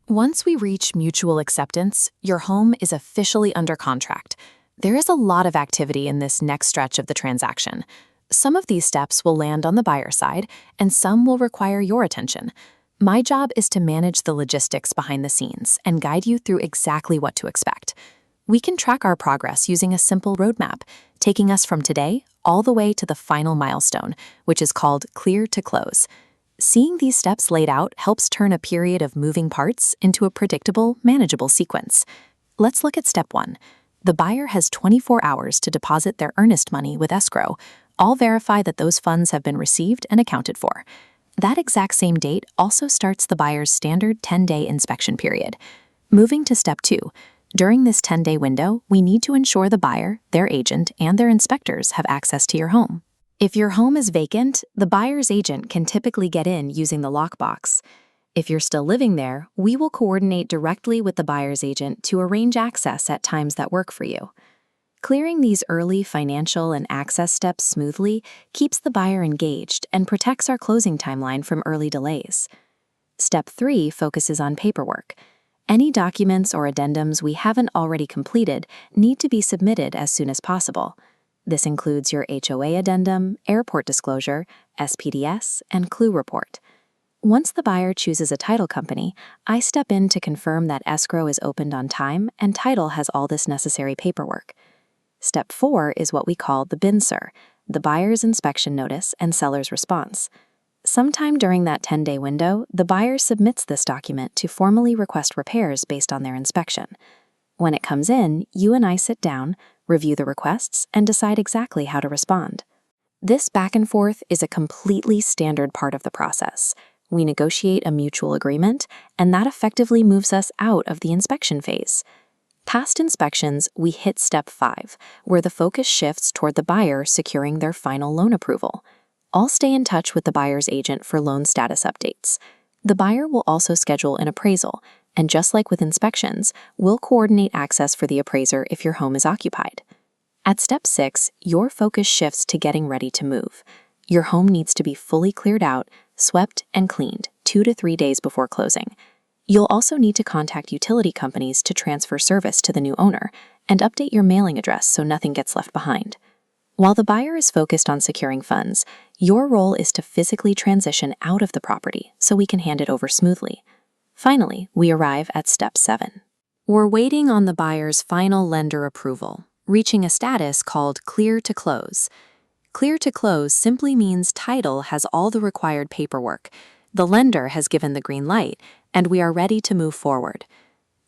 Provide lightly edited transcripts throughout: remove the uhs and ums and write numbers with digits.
Once we reach mutual acceptance, your home is officially under contract. There is a lot of activity in this next stretch of the transaction. Some of these steps will land on the buyer side, and some will require your attention. My job is to manage the logistics behind the scenes and guide you through exactly what to expect. We can track our progress using a simple roadmap, taking us from today all the way to the final milestone, which is called clear to close. Seeing these steps laid out helps turn a period of moving parts into a predictable, manageable sequence. Let's look at step 1. The buyer has 24 hours to deposit their earnest money with escrow. I'll verify that those funds have been received and accounted for. That exact same date also starts the buyer's standard 10-day inspection period. Moving to step 2. During this 10-day window, we need to ensure the buyer, their agent, and their inspectors have access to your home. If your home is vacant, the buyer's agent can typically get in using the lockbox. If you're still living there, we will coordinate directly with the buyer's agent to arrange access at times that work for you. Clearing these early financial and access steps smoothly keeps the buyer engaged and protects our closing timeline from early delays. Step 3 focuses on paperwork. Any documents or addendums we haven't already completed need to be submitted as soon as possible. This includes your HOA addendum, airport disclosure, SPDS, and CLUE report. Once the buyer chooses a title company, I step in to confirm that escrow is opened on time and title has all this necessary paperwork. Step 4 is what we call the BINSER, the buyer's inspection notice and seller's response. Sometime during that 10-day window, the buyer submits this document to formally request repairs based on their inspection. When it comes in, you and I sit down, review the requests, and decide exactly how to respond. This back and forth is a completely standard part of the process. We negotiate a mutual agreement, and that effectively moves us out of the inspection phase. Past inspections, we hit step 5, where the focus shifts toward the buyer securing their final loan approval. I'll stay in touch with the buyer's agent for loan status updates. The buyer will also schedule an appraisal, and just like with inspections, we'll coordinate access for the appraiser if your home is occupied. At step 6, your focus shifts to getting ready to move. Your home needs to be fully cleared out, swept, and cleaned 2 to 3 days before closing. You'll also need to contact utility companies to transfer service to the new owner and update your mailing address so nothing gets left behind. While the buyer is focused on securing funds, your role is to physically transition out of the property so we can hand it over smoothly. Finally, we arrive at step 7. We're waiting on the buyer's final lender approval, reaching a status called clear to close. Clear to close simply means title has all the required paperwork, the lender has given the green light, and we are ready to move forward.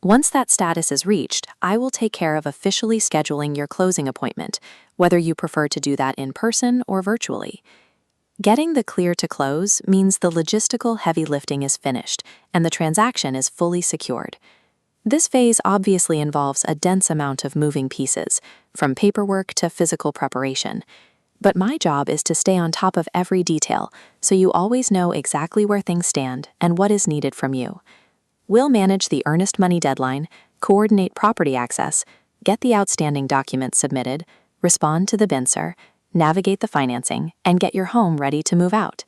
Once that status is reached, I will take care of officially scheduling your closing appointment, whether you prefer to do that in person or virtually. Getting the clear to close means the logistical heavy lifting is finished and the transaction is fully secured. This phase obviously involves a dense amount of moving pieces, from paperwork to physical preparation. But my job is to stay on top of every detail, so you always know exactly where things stand and what is needed from you. We'll manage the earnest money deadline, coordinate property access, get the outstanding documents submitted, respond to the BINSER, navigate the financing, and get your home ready to move out.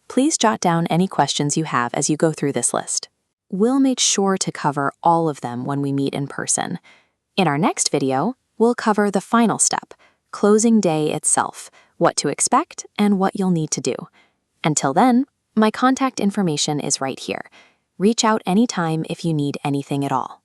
Please jot down any questions you have as you go through this list. We'll make sure to cover all of them when we meet in person. In our next video, we'll cover the final step, closing day itself, what to expect and what you'll need to do. Until then, my contact information is right here. Reach out anytime if you need anything at all.